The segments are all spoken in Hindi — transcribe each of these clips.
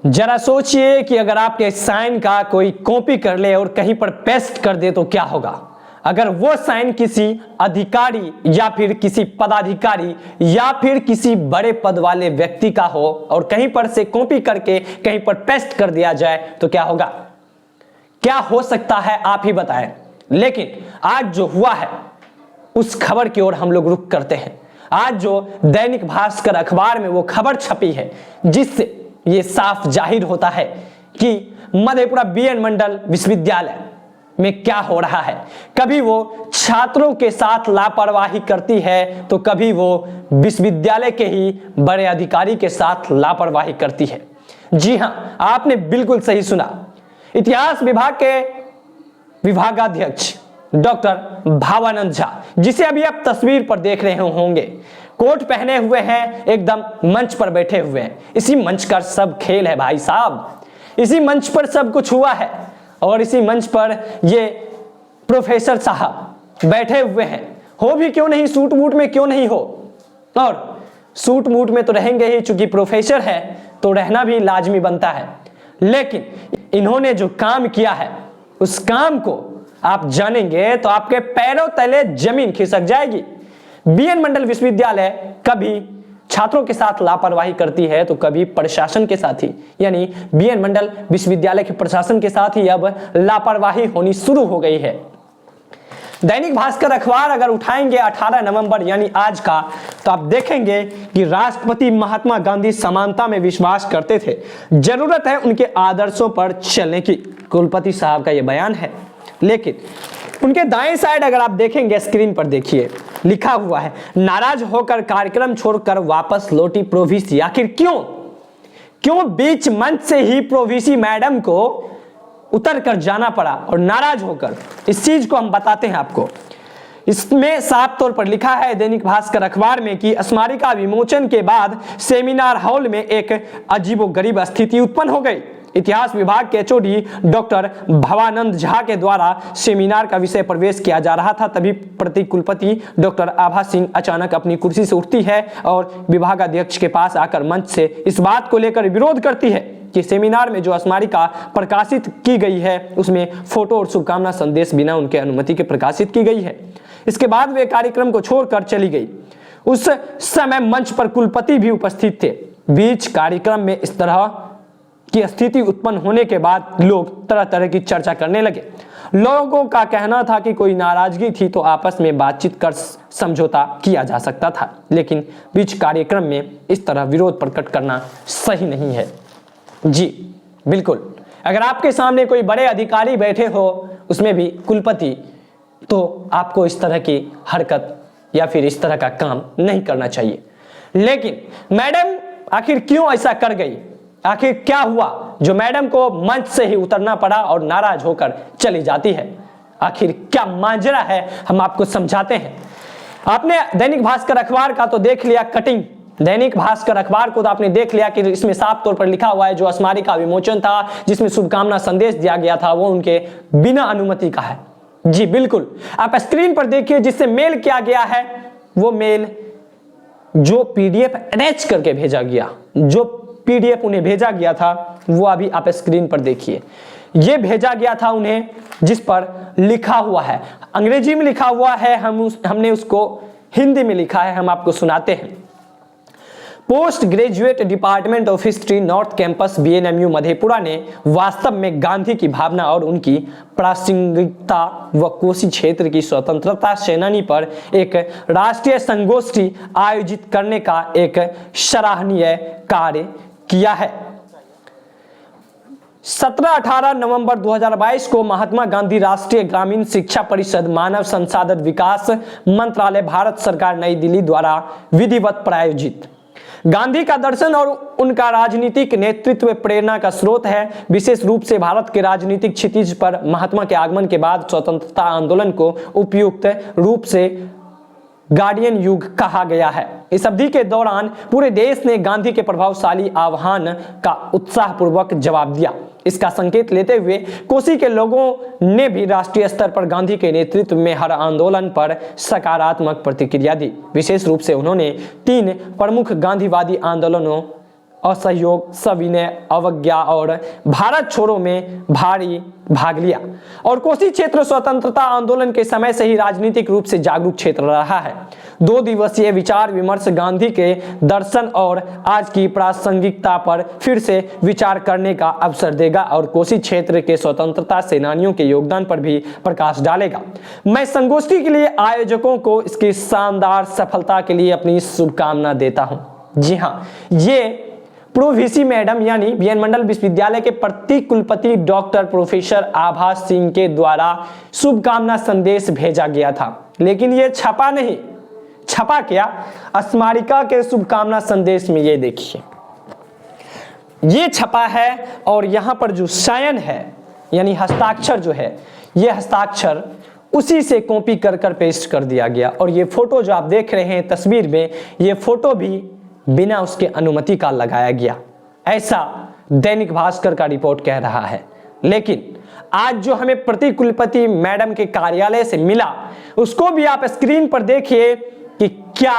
जरा सोचिए कि अगर आपके साइन का कोई कॉपी कर ले और कहीं पर पेस्ट कर दे तो क्या होगा। अगर वो साइन किसी अधिकारी या फिर किसी पदाधिकारी या फिर किसी बड़े पद वाले व्यक्ति का हो और कहीं पर से कॉपी करके कहीं पर पेस्ट कर दिया जाए तो क्या होगा। क्या हो सकता है आप ही बताएं। लेकिन आज जो हुआ है उस खबर की ओर हम लोग रुख करते हैं। आज जो दैनिक भास्कर अखबार में वो खबर छपी है जिससे ये साफ जाहिर होता है कि मधेपुरा बीएन मंडल विश्वविद्यालय में क्या हो रहा है। कभी वो छात्रों के साथ लापरवाही करती है तो कभी वो विश्वविद्यालय के ही बड़े अधिकारी के साथ लापरवाही करती है। जी हां, आपने बिल्कुल सही सुना। इतिहास विभाग के विभागाध्यक्ष डॉक्टर भावानंद झा, जिसे अभी आप तस्वीर पर देख रहे होंगे, कोट पहने हुए हैं, एकदम मंच पर बैठे हुए हैं। इसी मंच का सब खेल है भाई साहब, इसी मंच पर सब कुछ हुआ है और इसी मंच पर ये प्रोफेसर साहब बैठे हुए हैं। हो भी क्यों नहीं, सूट वूट में क्यों नहीं हो, और सूट वूट में तो रहेंगे ही, चूंकि प्रोफेसर है तो रहना भी लाजमी बनता है। लेकिन इन्होंने जो काम किया है उस काम को आप जानेंगे तो आपके पैरों तले जमीन खिसक जाएगी। बीएन मंडल विश्वविद्यालय कभी छात्रों के साथ लापरवाही करती है तो कभी प्रशासन के साथ ही, यानी बीएन मंडल विश्वविद्यालय के प्रशासन के साथ ही अब लापरवाही होनी शुरू हो गई है। दैनिक भास्कर अखबार अगर उठाएंगे 18 नवंबर यानी आज का, तो आप देखेंगे कि राष्ट्रपति महात्मा गांधी समानता में विश्वास करते थे, जरूरत है उनके आदर्शों पर चलने की। कुलपति साहब का यह बयान है। लेकिन उनके दाएं साइड अगर आप देखेंगे, स्क्रीन पर देखिए, लिखा हुआ है नाराज होकर कार्यक्रम छोड़कर वापस लौटी प्रोवीसी। आखिर क्यों बीच मंच से ही प्रोवीसी मैडम को उतर कर जाना पड़ा और नाराज होकर, इस चीज को हम बताते हैं आपको। इसमें साफ तौर पर लिखा है दैनिक भास्कर अखबार में कि स्मारिका विमोचन के बाद सेमिनार हॉल में एक अजीबोगरीब स्थिति उत्पन्न हो गई। इतिहास विभाग के एचओडी डॉक्टर भवानंद झा के द्वारा सेमिनार का विषय प्रवेश किया जा रहा था। तभी प्रति कुलपति डॉक्टर आभा सिंह अचानक अपनी कुर्सी से उठती है और विभागाध्यक्ष के पास आकर मंच से इस बात को लेकर विरोध करती है कि सेमिनार में जो स्मारिका प्रकाशित की गई है उसमें फोटो और शुभकामना संदेश बिना उनके अनुमति के प्रकाशित की गई है। इसके बाद वे कार्यक्रम को छोड़कर चली गई। उस समय मंच पर कुलपति भी उपस्थित थे। बीच कार्यक्रम में इस तरह की स्थिति उत्पन्न होने के बाद लोग तरह तरह की चर्चा करने लगे। लोगों का कहना था कि कोई नाराजगी थी तो आपस में बातचीत कर समझौता किया जा सकता था, लेकिन बीच कार्यक्रम में इस तरह विरोध प्रकट करना सही नहीं है। जी बिल्कुल, अगर आपके सामने कोई बड़े अधिकारी बैठे हो, उसमें भी कुलपति, तो आपको इस तरह की हरकत या फिर इस तरह का काम नहीं करना चाहिए। लेकिन मैडम आखिर क्यों ऐसा कर गई, आखिर क्या हुआ जो मैडम को मंच से ही उतरना पड़ा और नाराज होकर चली जाती है। आखिर क्या मांजरा है, हम आपको समझाते हैं। आपने दैनिक भास्कर अखबार का तो देख लिया कटिंग, दैनिक भास्कर अखबार को तो आपने देख लिया कि इसमें साफ तौर पर लिखा हुआ है जो स्मारिका विमोचन था, जिसमें शुभकामना संदेश दिया गया था, वो उनके बिना अनुमति का है। जी बिल्कुल, आप स्क्रीन पर देखिए जिससे मेल किया गया है, वो मेल जो पीडीएफ अटैच करके भेजा गया, जो पीडीएफ उन्हें भेजा गया था, वो अभी आप स्क्रीन पर देखिए। ये भेजा गया था उन्हें, जिस पर लिखा हुआ है, अंग्रेजी में लिखा हुआ है, हमने उसको हिंदी में लिखा है, हम आपको सुनाते हैं। Post graduate department of history north campus BNMU Madhepura ने वास्तव में गांधी की भावना और उनकी प्रासंगिकता व कोसी क्षेत्र की स्वतंत्रता सेनानी पर एक राष्ट्रीय संगोष्ठी आयोजित करने का एक सराहनीय कार्य किया है। 17-18 नवंबर 2022 को महात्मा गांधी राष्ट्रीय ग्रामीण शिक्षा परिषद मानव संसाधन विकास मंत्रालय भारत सरकार नई दिल्ली द्वारा विधिवत प्रायोजित गांधी का दर्शन और उनका राजनीतिक नेतृत्व प्रेरणा का स्रोत है। विशेष रूप से भारत के राजनीतिक क्षितिज पर महात्मा के आगमन के बाद स्वतंत्रता आंदोलन को उपयुक्त रूप से गार्डियन युग कहा गया है। इस अवधि के दौरान पूरे देश ने गांधी के प्रभावशाली आह्वान का उत्साहपूर्वक जवाब दिया। इसका संकेत लेते हुए कोसी के लोगों ने भी राष्ट्रीय स्तर पर गांधी के नेतृत्व में हर आंदोलन पर सकारात्मक प्रतिक्रिया दी। विशेष रूप से उन्होंने 3 प्रमुख गांधीवादी आंदोलनों असहयोग, सविनय अवज्ञा और भारत छोड़ो में भारी भाग लिया। और कोसी क्षेत्र स्वतंत्रता आंदोलन के समय से ही राजनीतिक रूप से जागरूक क्षेत्र रहा है। 2 दिवसीय विचार विमर्श गांधी के दर्शन और आज की प्रासंगिकता पर फिर से विचार करने का अवसर देगा और कोसी क्षेत्र के स्वतंत्रता सेनानियों के योगदान पर भी प्रकाश डालेगा। मैं संगोष्ठी के लिए आयोजकों को इसकी शानदार सफलता के लिए अपनी शुभकामना देता हूं। जी हां, ये प्रो-वीसी मैडम यानी बीएन मंडल विश्वविद्यालय के प्रति कुलपति डॉक्टर प्रोफेसर आभा सिंह के द्वारा शुभकामना संदेश भेजा गया था, लेकिन ये छपा नहीं। छपा क्या? स्मारिका के शुभकामना संदेश में ये देखिए, ये छपा है और यहां पर जो साइन है यानी हस्ताक्षर जो है, ये हस्ताक्षर उसी से कॉपी कर पेस्ट कर दिया गया। और ये फोटो जो आप देख रहे हैं तस्वीर में, ये फोटो भी बिना उसके अनुमति का लगाया गया, ऐसा दैनिक भास्कर का रिपोर्ट कह रहा है। लेकिन आज जो हमें प्रति कुलपति मैडम के कार्यालय से मिला, उसको भी आप स्क्रीन पर देखिए कि क्या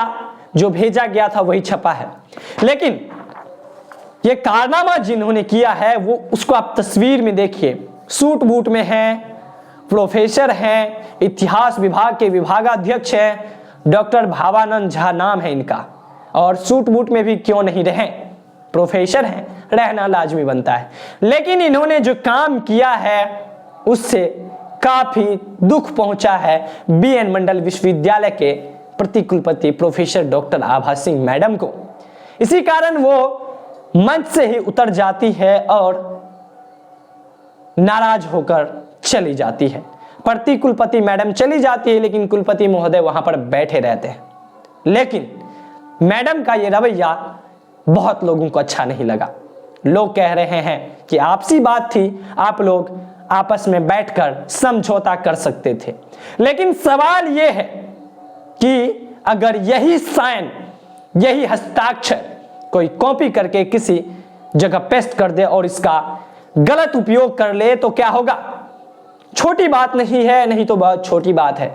जो भेजा गया था वही छपा है। लेकिन ये कारनामा जिन्होंने किया है वो उसको आप तस्वीर में देखिए, सूट बूट में हैं, प्रोफेसर हैं, इतिहास विभाग के विभागाध्यक्ष हैं, डॉक्टर भावानंद झा नाम है इनका। और सूट बूट में भी क्यों नहीं रहे, प्रोफेसर हैं, रहना लाजमी बनता है। लेकिन इन्होंने जो काम किया है उससे काफी दुख पहुंचा है बीएन मंडल विश्वविद्यालय के प्रति कुलपति प्रोफेसर डॉक्टर आभा सिंह मैडम को। इसी कारण वो मंच से ही उतर जाती है और नाराज होकर चली जाती है। प्रति कुलपति मैडम चली जाती है, लेकिन कुलपति महोदय वहां पर बैठे रहते हैं। लेकिन मैडम का ये रवैया बहुत लोगों को अच्छा नहीं लगा। लोग कह रहे हैं कि आपसी बात थी, आप लोग आपस में बैठकर समझौता कर सकते थे। लेकिन सवाल यह है कि अगर यही साइन, यही हस्ताक्षर कोई कॉपी करके किसी जगह पेस्ट कर दे और इसका गलत उपयोग कर ले तो क्या होगा? छोटी बात नहीं है, नहीं तो बहुत छोटी बात है।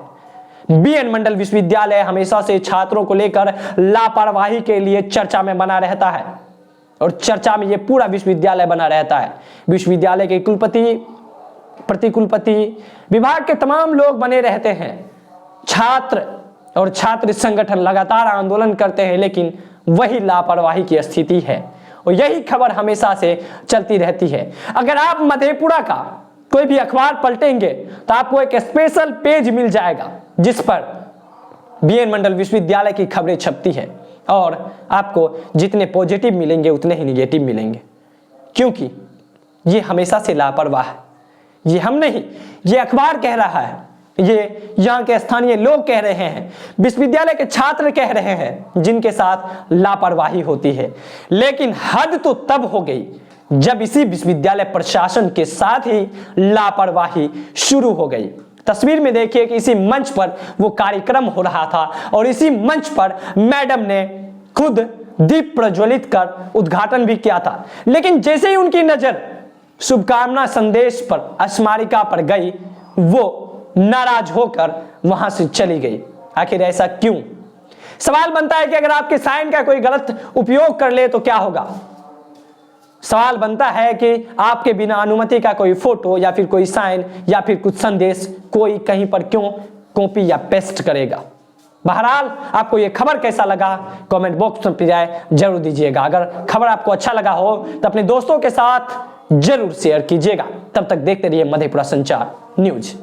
बीएन मंडल विश्वविद्यालय हमेशा से छात्रों को लेकर लापरवाही के लिए चर्चा में बना रहता है और चर्चा में ये पूरा विश्वविद्यालय बना रहता है। विश्वविद्यालय के कुलपति, प्रतिकुलपति, विभाग के तमाम लोग बने रहते हैं। छात्र और छात्र संगठन लगातार आंदोलन करते हैं, लेकिन वही लापरवाही की स्थिति है और यही खबर हमेशा से चलती रहती है। अगर आप मधेपुरा का कोई भी अखबार पलटेंगे तो आपको एक स्पेशल पेज मिल जाएगा जिस पर बीएन मंडल विश्वविद्यालय की खबरें छपती है और आपको जितने पॉजिटिव मिलेंगे उतने ही निगेटिव मिलेंगे, क्योंकि ये हमेशा से लापरवाह है। ये हम नहीं, ये अखबार कह रहा है, ये यहाँ के स्थानीय लोग कह रहे हैं, विश्वविद्यालय के छात्र कह रहे हैं जिनके साथ लापरवाही होती है। लेकिन हद तो तब हो गई जब इसी विश्वविद्यालय प्रशासन के साथ ही लापरवाही शुरू हो गई। तस्वीर में देखिए कि इसी मंच पर वो कार्यक्रम हो रहा था और इसी मंच पर मैडम ने खुद दीप प्रज्वलित कर उद्घाटन भी किया था। लेकिन जैसे ही उनकी नजर शुभकामना संदेश पर, स्मारिका पर गई, वो नाराज होकर वहां से चली गई। आखिर ऐसा क्यों? सवाल बनता है कि अगर आपके साइन का कोई गलत उपयोग कर ले तो क्या होगा? सवाल बनता है कि आपके बिना अनुमति का कोई फोटो या फिर कोई साइन या फिर कुछ संदेश कोई कहीं पर क्यों कॉपी या पेस्ट करेगा? बहरहाल आपको यह खबर कैसा लगा कमेंट बॉक्स में जाए जरूर दीजिएगा। अगर खबर आपको अच्छा लगा हो तो अपने दोस्तों के साथ जरूर शेयर कीजिएगा। तब तक देखते रहिए मधेपुरा संचार न्यूज।